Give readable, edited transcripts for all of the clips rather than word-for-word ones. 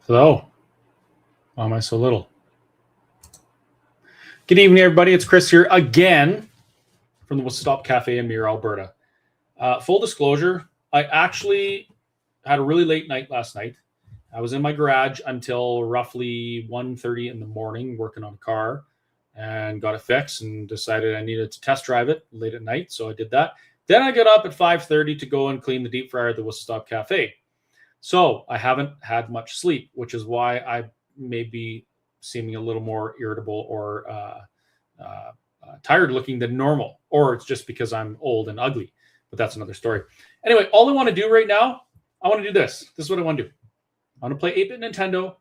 Hello. Why am I so little? Good evening, everybody. It's Chris here again from the Stop Cafe in Mirror, Alberta. Full disclosure, I actually had a really late night last night. I was in my garage until roughly 1:30 in the morning working on a car and got it fixed and decided I needed to test drive it late at night. So I did that. Then I got up at 5:30 to go and clean the deep fryer at the Stop Cafe. So I haven't had much sleep, which is why I may be seeming a little more irritable or tired looking than normal, or it's just because I'm old and ugly, but that's another story. Anyway, all I want to do right now, I want to do this. This is what I want to do. I want to play 8-bit Nintendo.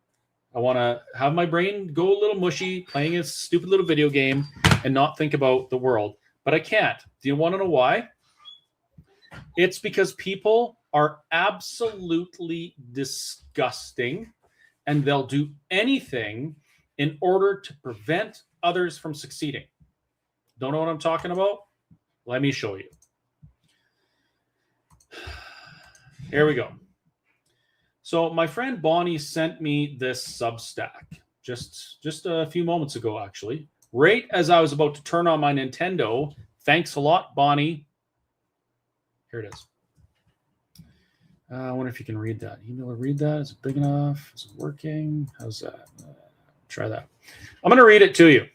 I want to have my brain go a little mushy, playing a stupid little video game and not think about the world, but I can't. Do you want to know why? It's because people are absolutely disgusting and they'll do anything in order to prevent others from succeeding. Don't know what I'm talking about? Let me show you. Here we go. So my friend Bonnie sent me this Substack just a few moments ago, actually, right as I was about to turn on my Nintendo. Thanks a lot, Bonnie. Here it is. I wonder if you can read that. You able to read that? Is it big enough? Is it working? How's that? Try that. I'm going to read it to you.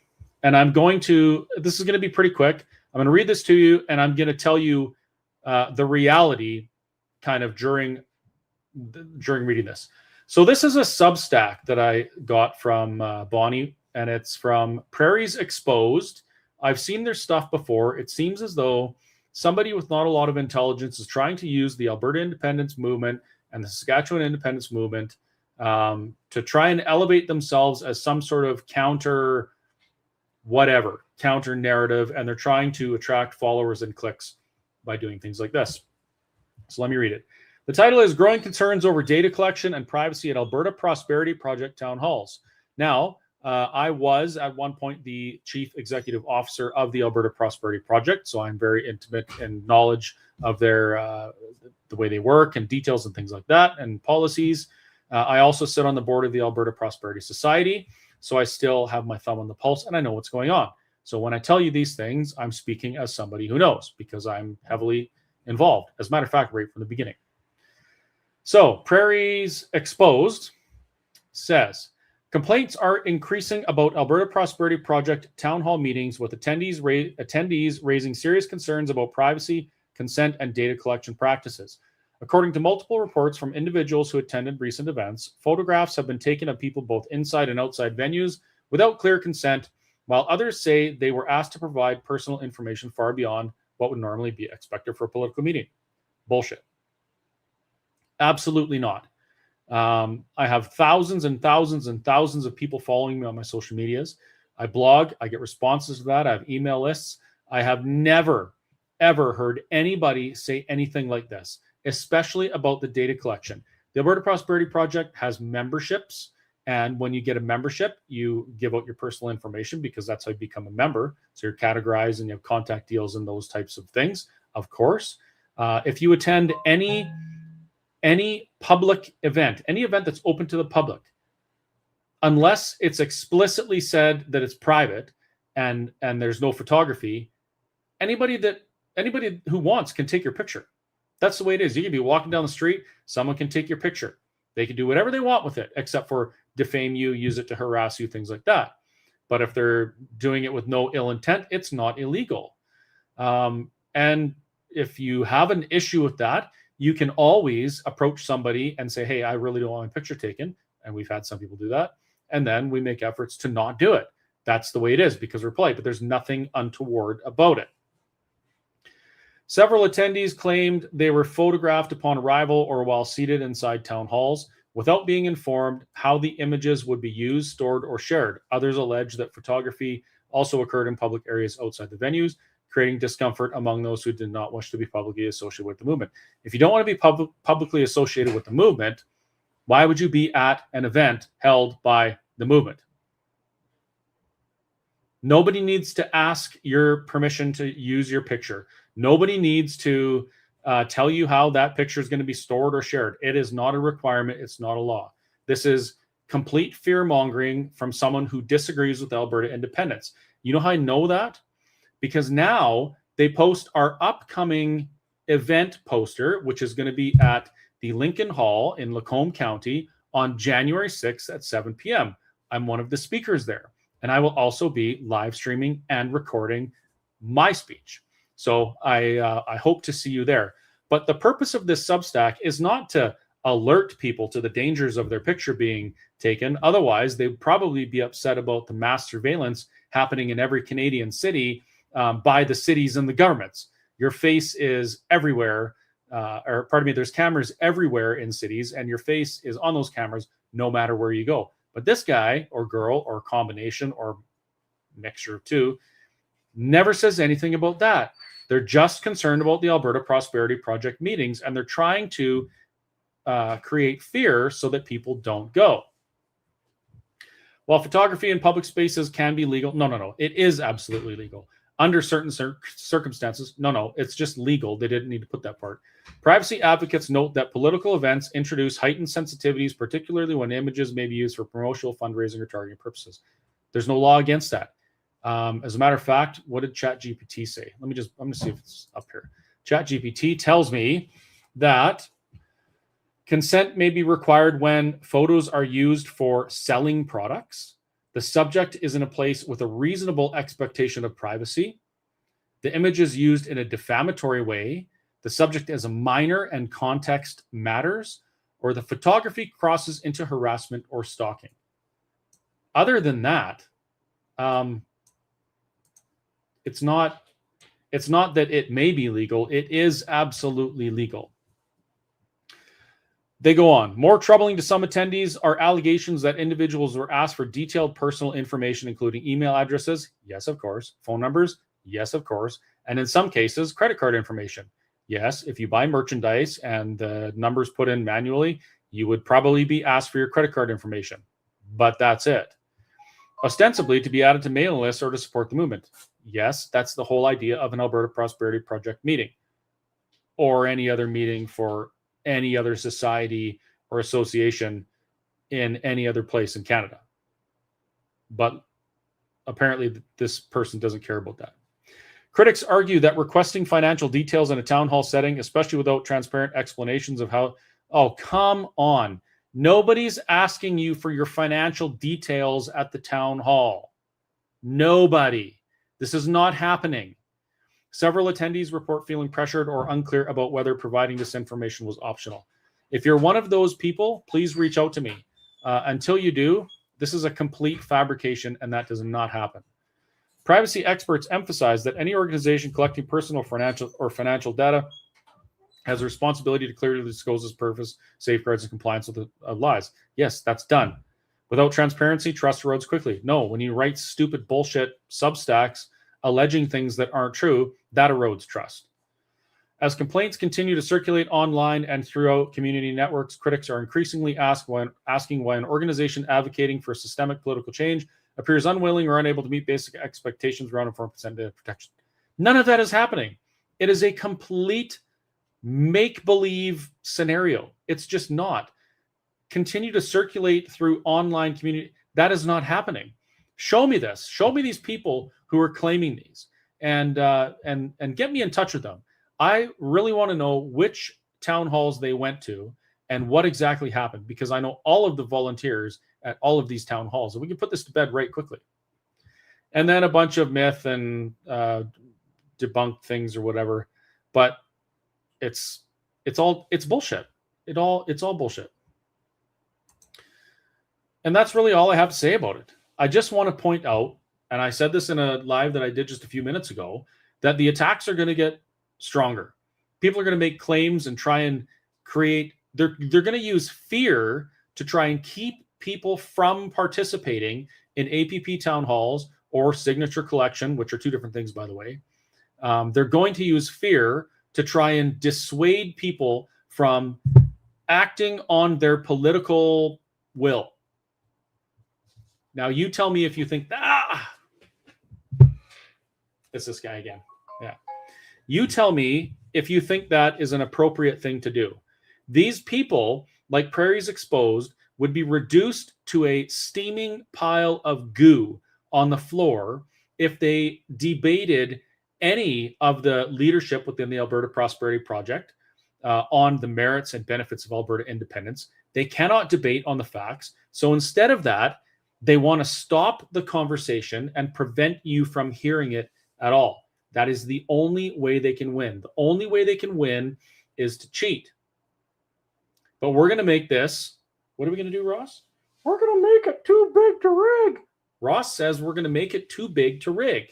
And I'm going to, this is going to be pretty quick. I'm going to read this to you and I'm going to tell you the reality kind of during reading this. So this is a Substack that I got from Bonnie, and it's from Prairies Exposed. I've seen their stuff before. It seems as though somebody with not a lot of intelligence is trying to use the Alberta independence movement and the Saskatchewan independence movement to try and elevate themselves as some sort of counter narrative. And they're trying to attract followers and clicks by doing things like this. So let me read it. The title is Growing Concerns Over Data Collection and Privacy at Alberta Prosperity Project Town Halls. Now, I was at one point the chief executive officer of the Alberta Prosperity Project, so I'm very intimate in knowledge of their the way they work and details and things like that and policies. I also sit on the board of the Alberta Prosperity Society, so I still have my thumb on the pulse and I know what's going on. So when I tell you these things, I'm speaking as somebody who knows because I'm heavily involved. As a matter of fact, right from the beginning. So Prairies Exposed says, complaints are increasing about Alberta Prosperity Project town hall meetings with attendees raising serious concerns about privacy, consent, and data collection practices. According to multiple reports from individuals who attended recent events, photographs have been taken of people both inside and outside venues without clear consent, while others say they were asked to provide personal information far beyond what would normally be expected for a political meeting. Bullshit. Absolutely not. I have thousands and thousands and thousands of people following me on my social medias. I blog. I get responses to that. I have email lists. I have never, ever heard anybody say anything like this, especially about the data collection. The Alberta Prosperity Project has memberships. And when you get a membership, you give out your personal information because that's how you become a member. So you're categorized and you have contact deals and those types of things, of course. If you attend any public event, any event that's open to the public, unless it's explicitly said that it's private and there's no photography, anybody who wants can take your picture. That's the way it is. You can be walking down the street, someone can take your picture. They can do whatever they want with it, except for defame you, use it to harass you, things like that. But if they're doing it with no ill intent, it's not illegal. And if you have an issue with that, you can always approach somebody and say, hey, I really don't want my picture taken. And we've had some people do that. And then we make efforts to not do it. That's the way it is because we're polite, but there's nothing untoward about it. Several attendees claimed they were photographed upon arrival or while seated inside town halls without being informed how the images would be used, stored, or shared. Others allege that photography also occurred in public areas outside the venues, creating discomfort among those who did not wish to be publicly associated with the movement. If you don't want to be publicly associated with the movement, why would you be at an event held by the movement? Nobody needs to ask your permission to use your picture. Nobody needs to tell you how that picture is going to be stored or shared. It is not a requirement. It's not a law. This is complete fear mongering from someone who disagrees with Alberta independence. You know how I know that? Because now they post our upcoming event poster, which is going to be at the Lincoln Hall in Lacombe County on January 6th at 7 p.m. I'm one of the speakers there, and I will also be live streaming and recording my speech. So I hope to see you there. But the purpose of this Substack is not to alert people to the dangers of their picture being taken. Otherwise, they'd probably be upset about the mass surveillance happening in every Canadian city by the cities and the governments. Your face is everywhere, or pardon me, there's cameras everywhere in cities, and your face is on those cameras no matter where you go. But this guy or girl or combination or mixture of two never says anything about that. They're just concerned about the Alberta Prosperity Project meetings, and they're trying to create fear so that people don't go. While photography in public spaces can be legal, no, it is absolutely legal. Under certain circumstances, no, it's just legal. They didn't need to put that part. Privacy advocates note that political events introduce heightened sensitivities, particularly when images may be used for promotional, fundraising, or targeting purposes. There's no law against that. As a matter of fact, what did ChatGPT say? I'm going to see if it's up here. ChatGPT tells me that consent may be required when photos are used for selling products. The subject is in a place with a reasonable expectation of privacy. The image is used in a defamatory way. The subject is a minor and context matters, or the photography crosses into harassment or stalking. Other than that, it's not that it may be legal. It is absolutely legal. They go on. More troubling to some attendees are allegations that individuals were asked for detailed personal information, including email addresses. Yes, of course. Phone numbers. Yes, of course. And in some cases, credit card information. Yes, if you buy merchandise and the numbers put in manually, you would probably be asked for your credit card information. But that's it. Ostensibly to be added to mailing lists or to support the movement. Yes, that's the whole idea of an Alberta Prosperity Project meeting or any other meeting for any other society or association in any other place in Canada. But apparently this person doesn't care about that. Critics argue that requesting financial details in a town hall setting, especially without transparent explanations of how, oh, come on. Nobody's asking you for your financial details at the town hall. Nobody. This is not happening. Several attendees report feeling pressured or unclear about whether providing this information was optional. If you're one of those people, please reach out to me. Until you do, this is a complete fabrication, and that does not happen. Privacy experts emphasize that any organization collecting personal financial data has a responsibility to clearly disclose its purpose, safeguards, and compliance with the laws. Yes, that's done. Without transparency, trust erodes quickly. No, when you write stupid bullshit Substacks alleging things that aren't true, that erodes trust. As complaints continue to circulate online and throughout community networks, critics are increasingly asking why an organization advocating for systemic political change appears unwilling or unable to meet basic expectations around informed consent data protection. None of that is happening. It is a complete make-believe scenario. It's just not. Continue to circulate through online community. That is not happening. Show me this. Show me these people who are claiming these, and get me in touch with them. I really want to know which town halls they went to and what exactly happened, because I know all of the volunteers at all of these town halls, and we can put this to bed right quickly. And then a bunch of myth and debunked things or whatever, but it's bullshit. It's all bullshit. And that's really all I have to say about it. I just want to point out, and I said this in a live that I did just a few minutes ago, that the attacks are going to get stronger. People are going to make claims and try and create, they're going to use fear to try and keep people from participating in APP town halls or signature collection, which are two different things, by the way. They're going to use fear to try and dissuade people from acting on their political will. Now, you tell me if you think, it's this guy again. Yeah. You tell me if you think that is an appropriate thing to do. These people, like Prairies Exposed, would be reduced to a steaming pile of goo on the floor if they debated any of the leadership within the Alberta Prosperity Project on the merits and benefits of Alberta independence. They cannot debate on the facts. So instead of that, they want to stop the conversation and prevent you from hearing it at all. That is the only way they can win. The only way they can win is to cheat. But we're going to make this. What are we going to do, Ross? We're going to make it too big to rig. Ross says we're going to make it too big to rig.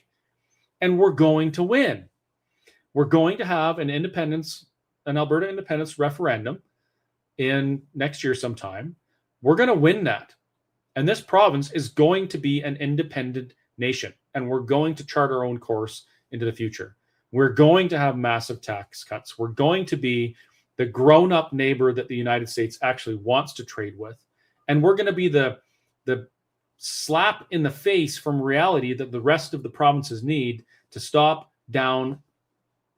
And we're going to win. We're going to have an Alberta independence referendum in next year sometime. We're going to win that. And this province is going to be an independent nation. And we're going to chart our own course into the future. We're going to have massive tax cuts. We're going to be the grown-up neighbor that the United States actually wants to trade with. And we're going to be the slap in the face from reality that the rest of the provinces need to stop down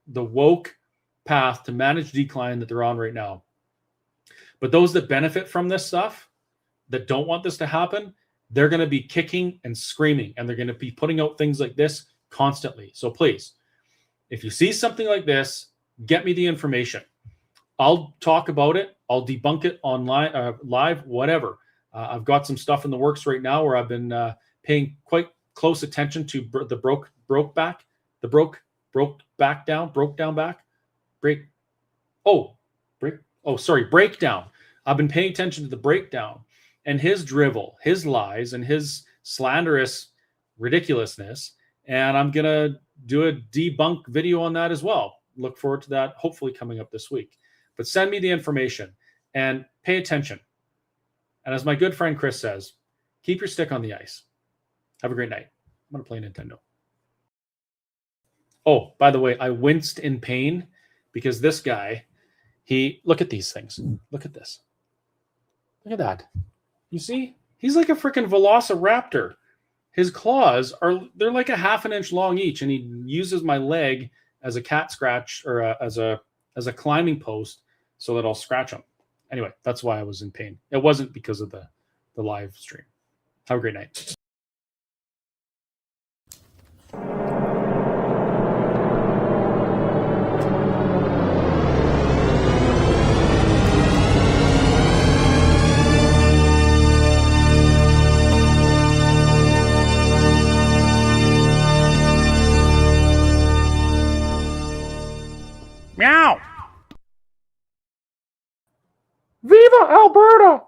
the woke path to manage decline that they're on right now. But those that benefit from this stuff, that don't want this to happen, they're going to be kicking and screaming, and they're going to be putting out things like this constantly. So please, if you see something like this, get me the information. I'll talk about it. I'll debunk it online, live, whatever. I've got some stuff in the works right now where I've been paying quite close attention to breakdown. I've been paying attention to the breakdown and his drivel, his lies, and his slanderous ridiculousness. And I'm going to do a debunk video on that as well. Look forward to that, hopefully coming up this week. But send me the information and pay attention. And as my good friend Chris says, keep your stick on the ice. Have a great night. I'm going to play Nintendo. Oh, by the way, I winced in pain because this guy, look at these things. Look at this. Look at that. You see? He's like a freaking velociraptor. His claws they're like a half an inch long each, and he uses my leg as a cat scratch or as a climbing post so that I'll scratch him. Anyway, that's why I was in pain. It wasn't because of the live stream. Have a great night. Meow! Viva Alberta!